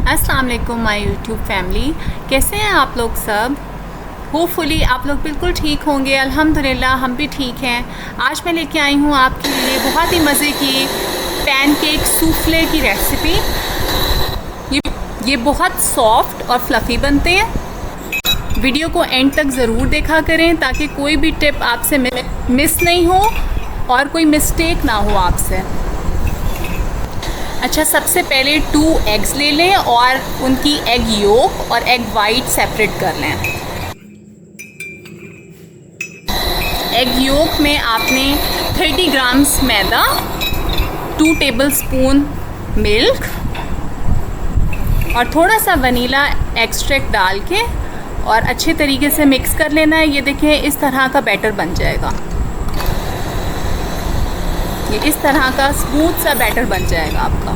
अस्सलाम वालेकुम my YouTube family, कैसे हैं आप लोग सब। होपफुली आप लोग बिल्कुल ठीक होंगे। अल्हम्दुलिल्लाह हम भी ठीक हैं। आज मैं लेके आई हूँ आपके लिए बहुत ही मज़े की पैनकेक सूफले की रेसिपी। ये बहुत सॉफ्ट और फ्लफ़ी बनते हैं। वीडियो को एंड तक ज़रूर देखा करें ताकि कोई भी टिप आपसे मिस नहीं हो और कोई मिस्टेक ना हो आपसे। अच्छा, सबसे पहले 2 एग्स ले लें और उनकी एग योक और एग वाइट सेपरेट कर लें। एग योक में आपने 30 ग्राम्स मैदा, 2 टेबलस्पून मिल्क और थोड़ा सा वनीला एक्सट्रैक्ट डाल के और अच्छे तरीके से मिक्स कर लेना है। ये देखें, इस तरह का बैटर बन जाएगा। ये इस तरह का स्मूथ सा बैटर बन जाएगा आपका।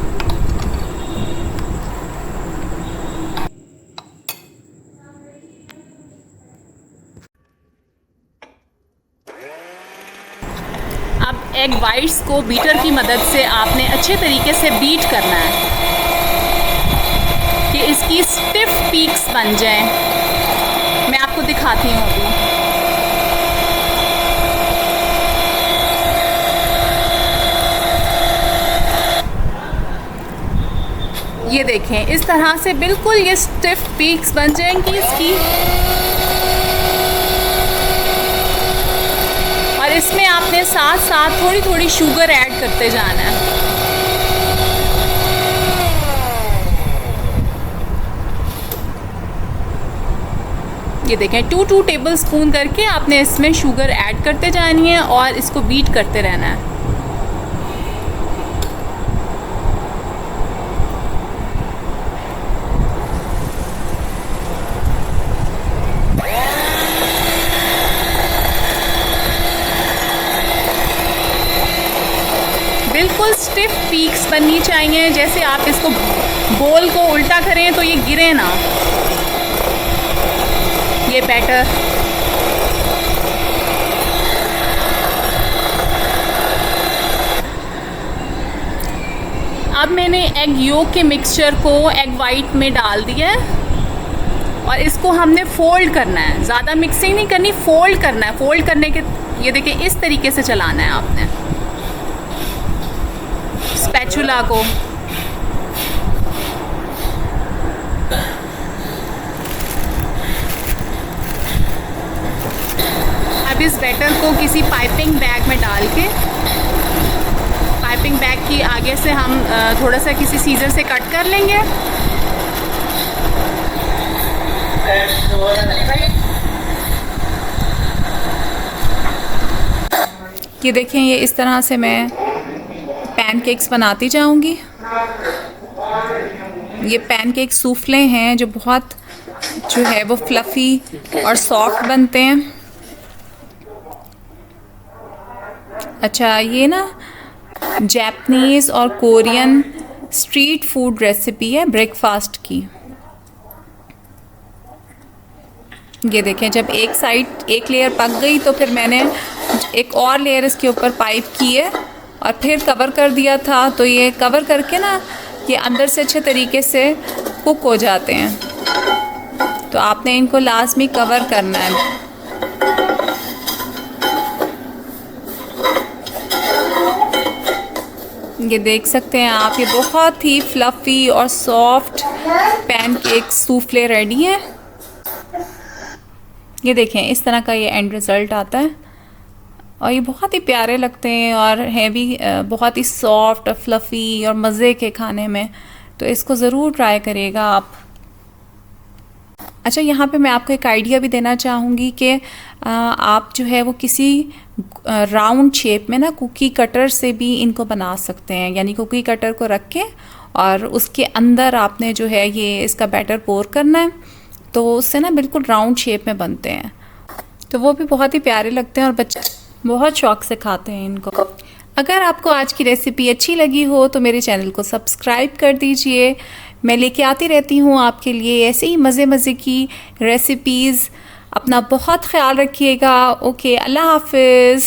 अब एग वाइट्स को बीटर की मदद से आपने अच्छे तरीके से बीट करना है कि इसकी स्टिफ पीक्स बन जाएं। मैं आपको दिखाती हूँ अभी। ये देखें, इस तरह से बिल्कुल ये स्टिफ पीक्स बन जाएंगी इसकी। और इसमें आपने साथ साथ थोड़ी थोड़ी शुगर ऐड करते जाना है। ये देखें, 2 टेबलस्पून करके आपने इसमें शुगर ऐड करते जानी है और इसको बीट करते रहना है। बिल्कुल स्टिफ पीक्स बननी चाहिए। जैसे आप इसको बोल को उल्टा करें तो ये गिरे ना, ये बैटर। अब मैंने एग योक के मिक्सचर को एग वाइट में डाल दिया है और इसको हमने फोल्ड करना है। ज़्यादा मिक्सिंग नहीं करनी, फोल्ड करना है। फोल्ड करने के ये देखिए, इस तरीके से चलाना है आपने स्पैचुला को। अब इस बैटर को किसी पाइपिंग बैग में डाल के, पाइपिंग बैग की आगे से हम थोड़ा सा किसी सीजर से कट कर लेंगे। ये देखें, ये इस तरह से मैं पैनकेक्स बनाती जाऊंगी। ये पैनकेक सूफले हैं जो बहुत जो है वो फ्लफ़ी और सॉफ्ट बनते हैं। अच्छा, ये ना जापानीज़ और कोरियन स्ट्रीट फूड रेसिपी है ब्रेकफास्ट की। ये देखें, जब एक लेयर पक गई तो फिर मैंने एक और लेयर इसके ऊपर पाइप की है और फिर कवर कर दिया था। तो ये कवर करके ना ये अंदर से अच्छे तरीके से कुक हो जाते हैं। तो आपने इनको लाजमी कवर करना है। ये देख सकते हैं आप, ये बहुत ही फ्लफ़ी और सॉफ्ट पैनकेक सूफले रेडी हैं। ये देखें, इस तरह का ये एंड रिज़ल्ट आता है और ये बहुत ही प्यारे लगते हैं और हैं भी बहुत ही सॉफ्ट और फ्लफ़ी और मज़े के खाने में। तो इसको ज़रूर ट्राई करिएगा आप। अच्छा, यहाँ पे मैं आपको एक आइडिया भी देना चाहूँगी कि आप जो है वो किसी राउंड शेप में ना कुकी कटर से भी इनको बना सकते हैं। यानी कुकी कटर को रख के और उसके अंदर आपने जो है ये इसका बैटर पोर करना है, तो उससे ना बिल्कुल राउंड शेप में बनते हैं। तो वो भी बहुत ही प्यारे लगते हैं और बच्चे बहुत शौक से खाते हैं इनको। अगर आपको आज की रेसिपी अच्छी लगी हो तो मेरे चैनल को सब्सक्राइब कर दीजिए। मैं लेके आती रहती हूँ आपके लिए ऐसे ही मज़े की रेसिपीज़। अपना बहुत ख्याल रखिएगा। ओके, अल्लाह हाफिज़।